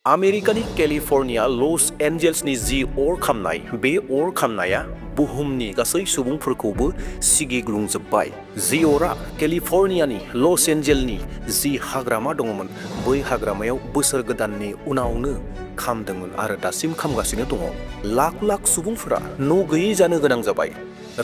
आमेरिकानि केलिफर्निया लस एन्जेल्सनि जि अर खामनाय बे अर खामनाया बुहुमनि गासै सुबुंफोरखौबो सिगिग्लुंजोब्बाय। जि अरा केलिफर्नियानि लस एन्जेलनि जि हाग्रामा दङमोन बै हाग्रामायाव बोसोर गोदाननि उनावनो खामदोंमोन आरो दासिम खामगासिनो दङ। लाख लाख सुबुंफोरा न' गैयै जानो गोनां जाबाय।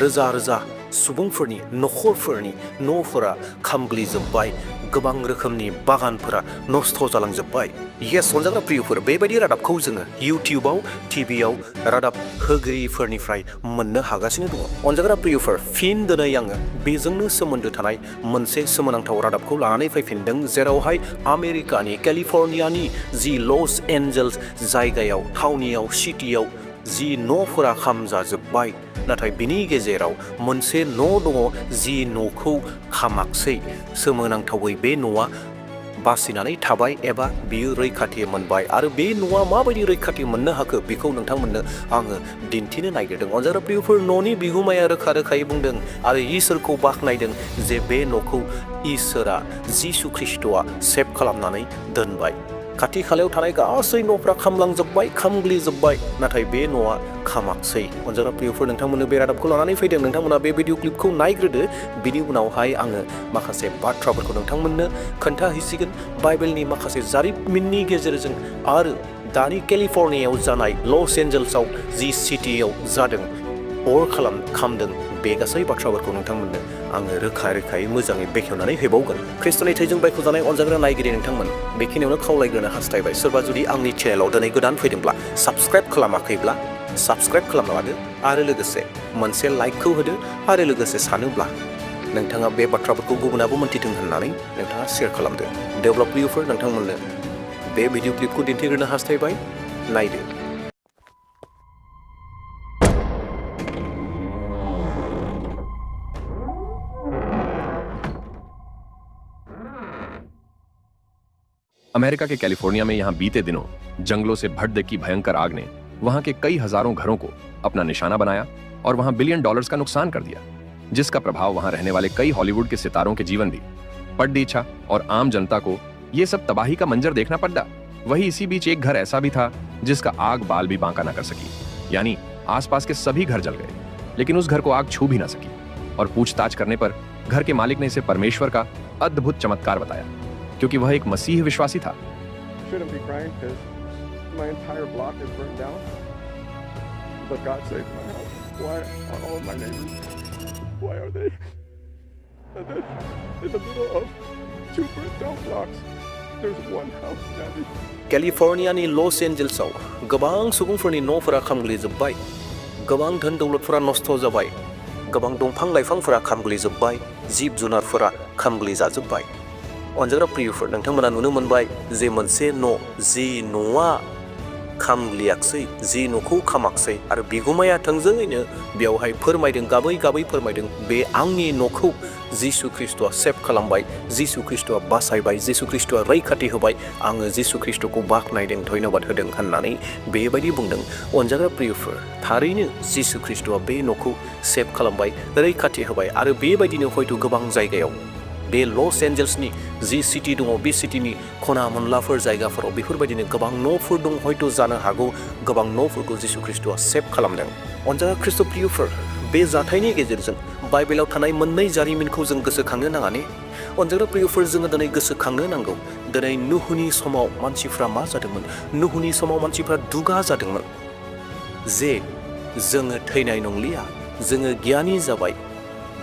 रोजा रोजा सुबुंफोरनि न'खरफोरनि न'फोरा खामग्लिजोब्बाय। गोबां रोखोमनि बागानफोरा नस्थ' जालांजोब्बाय। येस अनजाग्रा प्रियफोर, बेबायदि रादाबखौ जोङो इउटिउबाव टिभियाव रादाब होगिरिफोरनिफ्राय मोननो हागासिनो दङ। अनजाग्रा प्रियफोर, फिन दिनै आङो बेजोंनो सोमोन्दो थानाय मोनसे सोमोनांथाव रादाबखौ लानानै फैफिनदों, जेरावहाय आमेरिकानि केलिफर्नियानि जि लस एन्जेल्स जायगायाव थावनियाव सिटियाव जि न'फोरा खामजाजोब्बाय, नाथाय बिनि गेजेराव मोनसे न' दङ जि न'खौ खामाखसै। सोमोनांथावै बे न'आ बासिनानै थाबाय एबा बियो रैखाथि मोनबाय। आरो बे न'आ माबायदि रैखाथि मोननो हाखो बेखौ नोंथांमोननो आङो दिन्थिनो नागिरदों। अनजाग्रा प्रियफोर, न'नि बिगुमाया रोखा रोखायै बुंदों आरो इसोरखौ बाख्नायदों जे बे न'खौ इसोरा जिसु ख्रिस्ट'आ सेभ खालामनानै दोनबाय। खाथि खालायाव थानाय गासै न'फ्रा खामलांजोब्बाय, खामग्लिजोब्बाय, नाथाय बे न'आ खामाखसै। अनजाग्रा प्रियफोर, नोंथांमोननो बे रादाबखौ लानानै फैदों। नोंथांमोना बे भिडिअ क्लिपखौ नायग्रोदो, बिनि उनावहाय आङो माखासे बाथ्राफोरखौ नोंथांमोननो खोन्थाहैसिगोन बाइबेलनि माखासे जारिमिननि गेजेरजों आरो दानि केलिफर्नियायाव जानाय लस एन्जेल्सआव जि सिटियाव जादों अर खामदों बे गासै बाथ्राफोरखौ नोंथांमोननो आङो रोखा रोखायै मोजाङै बेखेवनानै होबावगोन। खृष्टनि थैजों बायख'जानाय अनजाग्रा नायगिरि नोंथांमोन, बेखिनियावनो खावलायग्रोनो हास्थायबाय। सोरबा जुदि आंनि चेनेलाव दिनै गोदान फैदोंब्ला साबस्क्राइब खालामाखैब्ला साबस्क्राइब खालामना लादो आरो लोगोसे मोनसे लाइकखौ होदो आरो लोगोसे सानोब्ला नोंथाङा बे बाथ्राफोरखौ गुबुनाबो मोन्थिथों होननानै नोंथाङा शेयार खालामदो। डेभेलप प्रियफोर, नोंथांमोननो बे भिडिअ क्लिपखौ दिन्थिग्रोनो हास्थायबाय, नायदो। अमेरिका के कैलिफोर्निया में यहाँ बीते दिनों जंगलों से भड़कती भयंकर आग ने वहाँ के कई हजारों घरों को अपना निशाना बनाया और वहाँ $बिलियन का नुकसान कर दिया, जिसका प्रभाव वहाँ रहने वाले कई हॉलीवुड के सितारों के जीवन भी पड़ इच्छा और आम जनता को ये सब तबाही का मंजर देखना पड़ा। वही इसी बीच एक घर ऐसा भी था जिसका आग बाल भी बांका ना कर सकी, यानी आसपास के सभी घर जल गए, लेकिन उस घर को आग छू भी ना सकी। और पूछताछ करने पर घर के मालिक ने इसे परमेश्वर का अद्भुत चमत्कार बताया, क्योंकि वह एक मसीह विश्वासी था। केलिफर्नियानि लस एन्जेल्सआव गोबां सुबुंफोरनि न'फोरा खामग्लिजोब्बाय, गोबां धोन दौलतफोरा नस्थ' जाबाय, गोबां दंफां लाइफांफोरा खामग्लिजोब्बाय, जिब जुनारफोरा खामग्लिजाजोब्बाय। अनजाग्रा प्रियफोर, नोंथांमोना नुनो मोनबाय जे मोनसे न' जि न'आ खामग्लियाखसै, जि न'खौ खामाखसै आरो बिगुमाया थोंजोङैनो बेवहाय फोरमायदों, गाबै गाबै फोरमायदों, बे आंनि न'खौ जिसु ख्रिस्ट'आ सेभ खालामबाय, जिसु ख्रिस्ट'आ बासायबाय, जिसु ख्रिस्ट'आ रैखाथि होबाय, आङो जिसु ख्रिस्ट'खौ बाख्नायदों, धन्यबाद होदों होननानै बेबायदि बुंदों। अनजाग्रा प्रियफोर, थारैनो जिसु ख्रिस्ट'आ बे न'खौ सेभ खालामबाय, रैखाथि होबाय आरो बेबायदिनो हयथ' गोबां जायगायाव बे लस एन्जेल्सनि जि सिटि दङ बे सिटिनि खना मोनलाफोर जायगाफोराव बेफोरबायदिनो गोबां न'फोर दं, हयथ' जानो हागौ गोबां न'फोरखौ जिसु ख्रिस्ट'आ सेभ खालामदों। अनजाग्रा ख्रिस्ट' प्रियफोर, बे जाथायनि गेजेरजों बाइबेलाव थानाय मोननै जारिमिनखौ जों गोसोखांनो नाङा ने? अनजाग्रा प्रियफोर, जोङो दिनै गोसोखांनो नांगौ। दिनै नुहुनि समाव मानसिफ्रा मा जादोंमोन? नुहुनि समाव मानसिफ्रा दुगा जादोंमोन जे जोङो थैनाय नंलिया, जोङो गियानि जाबाय,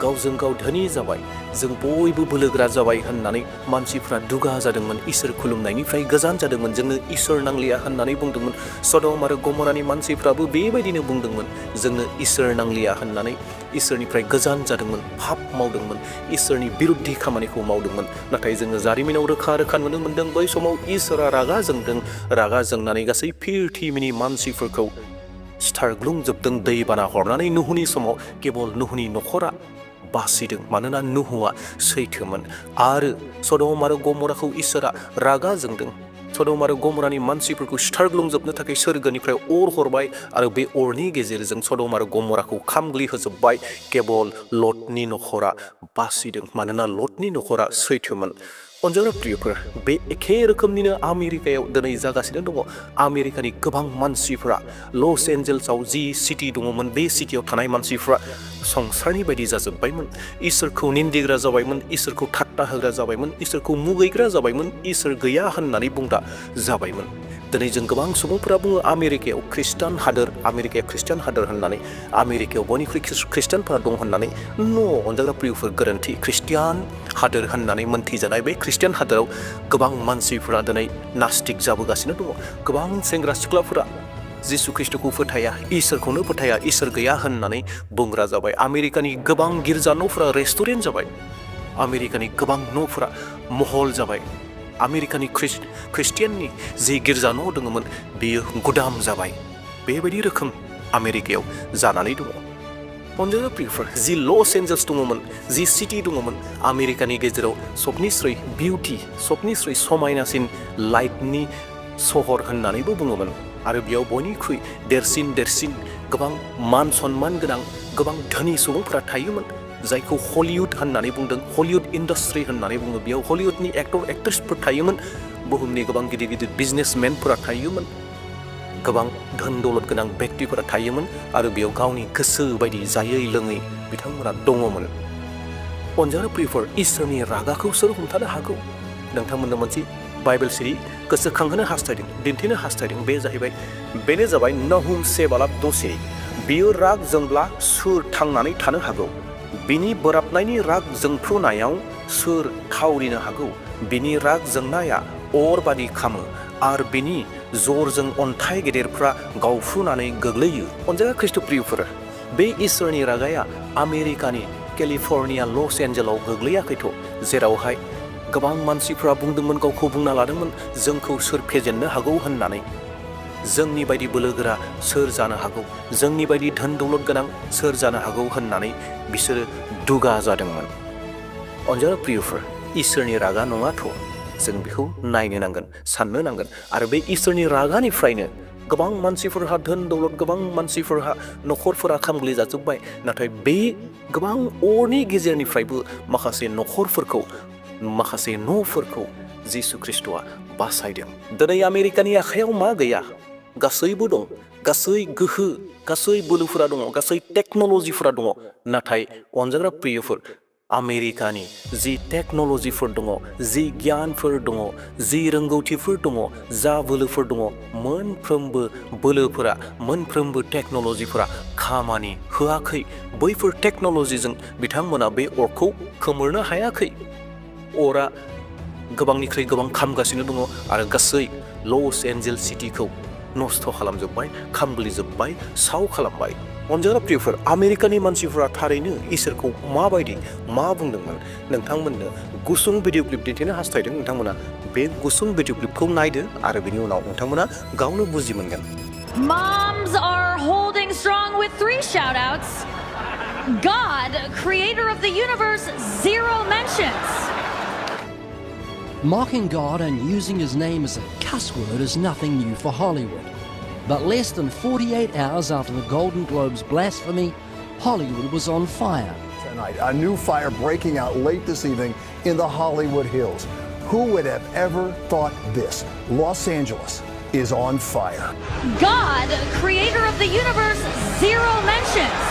गावजों गाव धोनि जाबाय, जों बयबो बोलोगोरा जाबाय होननानै मानसिफ्रा दुगा जादोंमोन, इसोर खुलुमनायनिफ्राय गोजान जादोंमोन, जोंनो इसोर नांलिया होननानै बुंदोंमोन। सदम आरो गमरानि मानसिफ्राबो बेबायदिनो बुंदोंमोन, जोंनो इसोर नांलिया होननानै इसोरनिफ्राय गोजान जादोंमोन, पाप मावदोंमोन, इसोरनि बिरुद्धि खामानिखौ मावदोंमोन। नाथाय जोङो जारिमिनाव रोखा रोखा नुनो मोनदों, बै समाव इसोरा रागा जोंदों, रागा जोंनानै गासै पृथिबिनि मानसिफोरखौ सिथारग्लुंजोबदों, दैबाना हरनानै। नुहुनि समाव केबल नुहुनि न'खरा बासिदों, मानोना नुहुआ सैथोमोन आरो सदम आरो गमराखौ इसोरा रागा जोंदों। सदम आरो गमरानि मानसिफोरखौ सिथारग्लुंजोबनो थाखाय सोरगोनिफ्राय अर हरबाय आरो बे अरनि गेजेरजों सदम आरो गमराखौ खामग्लिहोजोब्बाय। केबल लटनि न'खरा बासिदों, मानोना लटनि न'खरा सैथोमोन। अनजाग्रा प्रियफोर बे एखे रोखोमनिनो आमेरिकायाव दिनै जागासिनो दङ आमेरिकानि गोबां मानसिफोरा लस एन्जेल्सआव जि सिटि दङमोन बे सिटियाव थानाय मानसिफ्रा संसारनि बायदि जाजोब्बायमोन इसोरखौ निन्दिग्रा जाबायमोन इसोरखौ ठाट्टा होग्रा जाबायमोन इसोरखौ मुगैग्रा जाबायमोन इसोर गैया होननानै बुंग्रा जाबायमोन दिनै जों गोबां सुबुंफोरा बुङो आमेरिकायाव खृष्टान हादोर होननानै आमेरिकायाव बयनिख्रुइ खृष्टानफोरा दं होननानै अनजाग्रा प्रियफोर गोरोन्थि खृष्टियान हादोर होननानै मोनथिजानाय बे खृष्टियान हादोराव गोबां मानसिफोरा दिनै नास्तिक जाबोगासिनो दङ गोबां सेंग्रा सिख्लाफोरा जिसु ख्रिस्टखौ फोथाया इसोरखौनो फोथाया इसोर गैया होननानै बुंग्रा जाबाय आमेरिकानि गोबां गिर्जा न'फोरा रेस्टुरेन्ट जाबाय आमेरिकानि गोबां न'फोरा महल जाबाय आमेरिकानि खृष्टियाननि जि गिर्जा न' दङमोन बेयो गुदाम जाबाय बेबायदि रोखोम आमेरिकायाव जानानै दङ अनजाग्रा प्रियफोर जि लस एन्जेल्स दङमोन जि सिटि दङमोन आमेरिकानि गेजेराव सबनिस्रुइ बिउटि सबनिस्रुइ समायनासिन लाइटनि सहर होननानैबो बुङोमोन आरो बेयाव बयनिख्रुइ देरसिन गोबां मान सन्मान गोनां गोबां धोनि सुबुंफोरा थायोमोन जायखौ हलिउड होननानै बुंदों हलिउड इन्डास्ट्रि होननानै बुङो बेयाव हलिउडनि एक्टर एक्ट्रेसफोर थायोमोन बुहुमनि गोबां गिदिर बिजनेसमेनफोरा थायोमोन गोबां धोन दौलत गोनां व्यक्तिफोरा थायोमोन आरो बेयाव गावनि गोसो बायदि जायै लोङै बिथांमोना दङमोन अनजाग्रा प्रियफोर इसोरनि रागाखौ सोर हमथानो हागौ नोंथांमोननो मोनसे बाइबेल सिरि गोसोखांहोनो हास्थायदों दिन्थिनो हास्थायदों बेनो जाबाय नहुम 7:10 बियो राग जोंब्ला सोर थांनानै थानो हागौ बिनि बोराबनायनि राग जोंफ्रुनायाव सोर थावरिनो हागौ बिनि राग जोंनाया अर बादि खामो आरो बिनि जरजों अन्थाइ गेदेरफ्रा गावफ्रुनानै गोग्लैयो अनजाग्रा ख्रिस्ट प्रियफोर बे इसोरनि रागाया आमेरिकानि केलिफर्निया लस एन्जेलाव गोग्लैयाखैथ' जेरावहाय गोबां मानसिफ्रा बुंदोंमोन गावखौ बुंना लादोंमोन जोंखौ सोर फेजेननो हागौ होननानै जोंनि बायदि बोलोगोरा सोर जानो हागौ जोंनि बायदि धोन दौलत गोनां सोर जानो हागौ होननानै बिसोरो दुगा जादोंमोन अनजाग्रा प्रियफोर इसोरनि रागा नङाथ' जों बेखौ नायनो नांगोन साननो नांगोन आरो बे इसोरनि रागानिफ्रायनो गोबां मानसिफोरहा धोन दौलत गोबां मानसिफोरहा न'खरफोरा खामग्लि जाजोब्बाय नाथाय बे गोबां अरनि गेजेरनिफ्रायबो माखासे न'फोरखौ जिसु ख्रिस्ट'आ बासायदों दिनै आमेरिकानि आखायाव मा गैया गासैबो दं गासै गोहो गासै बोलोफोरा दङ गासै टेक्न'लजिफोरा दङ नाथाय अनजाग्रा प्रियफोर आमेरिकानि जि टेक्न'लजिफोर दङ जि गियानफोर दङ जि रोंगौथिफोर दङ जा बोलोफोर दङ मोनफ्रोमबो टेक्न'लजिफोरा खामानि होआखै बैफोर टेक्न'लजिजों बिथांमोना बे अरखौ खोमोरनो हायाखै अरा गोबांनिख्रुइ गोबां खामगासिनो दङ आरो गासै लस एन्जेल सिटिखौ नस्थ' खालामजोब्बाय खामग्लिजोब्बाय साव खालामबाय अनजाग्रा प्रियफोर आमेरिकानि मानसिफोरा थारैनो इसोरखौ मा बुंदोंमोन नोंथांमोननो गुसुं भिडिअ क्लिप दिन्थिनो हास्थायदों नोंथांमोना बे गुसुं भिडिअ क्लिपखौ नायदो आरो बेनि उनाव नोंथांमोना गावनो बुजि मोनगोन Moms are holding strong with 3 shout-outs. God, creator of the universe, 0 mentions. Mocking God and using his name as a cuss word is nothing new for Hollywood. But less than 48 hours after the Golden Globe's blasphemy, Hollywood was on fire. Tonight, a new fire breaking out late this evening in the Hollywood Hills. Who would have ever thought this? Los Angeles is on fire. God, creator of the universe, 0 mentions.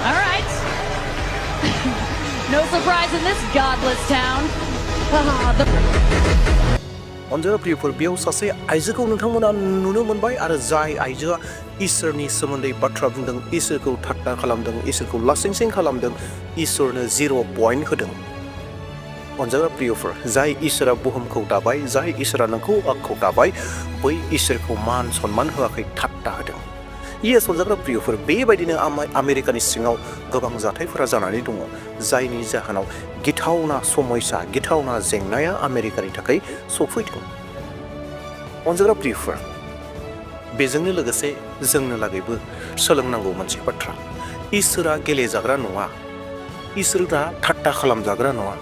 All right. No surprise in this godless town. अनजाग्रा प्रियफोर बेयाव सासे आइजोखौ नोंथांमोना नुनो मोनबाय आरो जाय आइजोआ इसोरनि सोमोन्दै बाथ्रा बुंदों इसोरखौ ठाट्टा खालामदों इसोरखौ लासिंसिं खालामदों इसोरनो 0 पइन्ट होदों अनजाग्रा प्रियफोर जाय इसोरा बुहुमखौ दाबाय जाय इसोरा नोंखौ आंखौ दाबाय बै इसोरखौ मान सन्मान होआखै ठाट्टा होदों येस अनजाग्रा प्रियफोर बेबायदिनो आमेरिकानि सिङाव गोबां जाथायफोरा जानानै दङ जायनि जाहोनाव गिथावना समयसा गिथावना जेंनाया आमेरिकानि थाखाय सफैदों अनजाग्रा प्रियफोर बेजोंनो लोगोसे जोंनो लागैबो सोलोंनांगौ मोनसे बाथ्रा इसोरा गेलेजाग्रा नङा इसोरा ठाट्टा खालामजाग्रा नङा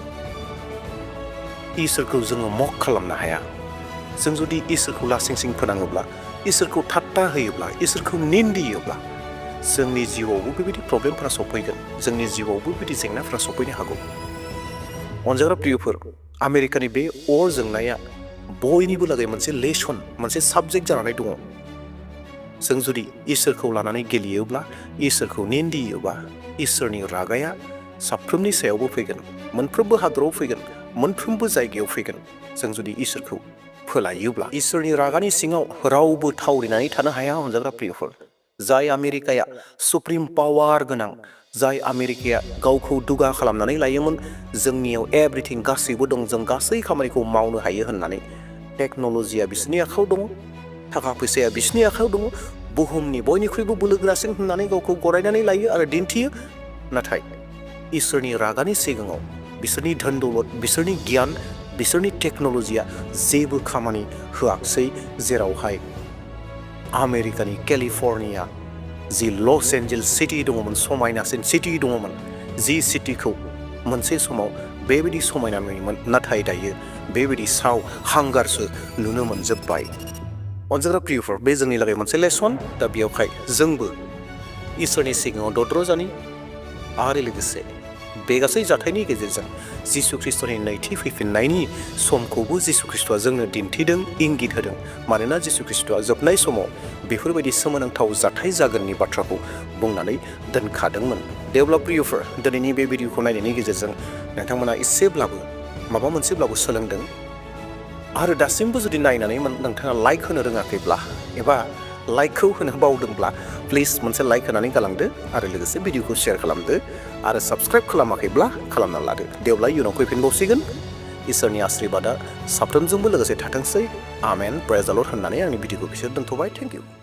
इसोरखौ जोङो मक खालामनो हाया जों जुदि इसोरखौ लासिंसिं फोनाङोब्ला इसोरखौ ठाट्टा होयोब्ला इसोरखौ निन्दियोब्ला जोंनि जिउआवबो बेबायदि प्रब्लेमफोरा सफैगोन जोंनि जिउआवबो बेबायदि जेंनाफोरा सफैनो हागौ अनजाग्रा प्रियफोर आमेरिकानि बे अर जोंनाया बयनिबो लागै मोनसे लेसन मोनसे साबजेक्ट जानानै दङ जों जुदि इसोरखौ लानानै गेलेयोब्ला इसोरखौ निन्दियोबा इसोरनि रागाया साफ्रोमनि सायावबो फैगोन मोनफ्रोमबो हादराव फैगोन मोनफ्रोमबो जायगायाव फैगोन जों जुदि इसोरखौ फोलायोब्ला इसोरनि रागानि सिङाव रावबो थावरिनानै थानो हाया अनजाग्रा प्रियफोर जाय आमेरिकाया सुप्रिम पावार गोनां जाय आमेरिकाया गावखौ दुगा खालामनानै लायोमोन जोंनियाव एभ्रिथिं गासैबो दं जों गासै खामानिखौ मावनो हायो होननानै टेक्न'लजिया बिसोरनि आखायाव दङ थाखा फैसाया बिसोरनि आखायाव दङ बुहुमनि बयनिख्रुइबो बोलोगोरासिन होननानै गावखौ गरायनानै लायो आरो दिन्थियो नाथाय इसोरनि रागानि सिगाङाव बिसोरनि धोन दौलत बिसोरनि गियान बिसोरनि टेक्न'लजिया जेबो खामानि होआखसै जेरावहाय आमेरिकानि केलिफर्निया जि लस एन्जेल्स सिटी दङमोन समायनासिन सिटी दङमोन जि सिटीखौ मोनसे समाव बेबायदि समायना नुयोमोन नाथाय दायो बेबायदि साव हांगारसो नुनो मोनजोब्बाय अनजाग्रा प्रियफोर बे जोंनि लागै मोनसे लेसन दा बेयावहाय जोंबो इसोरनि सिगाङाव दद्र जानि आरो लोगोसे बे गासै जाथायनि गेजेरजों जिसु ख्रिस्ट'नि नैथि फैफिननायनि समखौबो जिसु ख्रिस्ट'आ जोंनो दिन्थिदों इंगित होदों मानोना जिसु ख्रिस्ट'आ जोबनाय समाव बेफोरबायदि सोमोनांथाव जाथाय जागोननि बाथ्राखौ बुंनानै दोनखादोंमोन देवब्ला प्रियफोर दिनैनि बे भिडिअखौ नायनायनि गेजेरजों नोंथांमोना एसेब्लाबो माबा मोनसेब्लाबो सोलोंदों आरो दासिमबो जुदि नायनानै नोंथाङा लाइक होनो रोङाखैब्ला एबा लाइकखौ होनो बावदोंब्ला प्लिज मोनसे लाइक होनानै गालांदो आरो लोगोसे भिडिअखौ शेयार खालामदो आरो साबस्क्राइब खालामाखैब्ला खालामना लादो देवब्ला इयुनाव फैफिनबावसिगोन इसोरनि आशीर्बादा साफ्रोमजोंबो लोगोसे थाथोंसै आमेन प्रेज द लर्ड होननानै आंनि भिडिअखौ बिसोर दोनथ'बाय थेंक इउ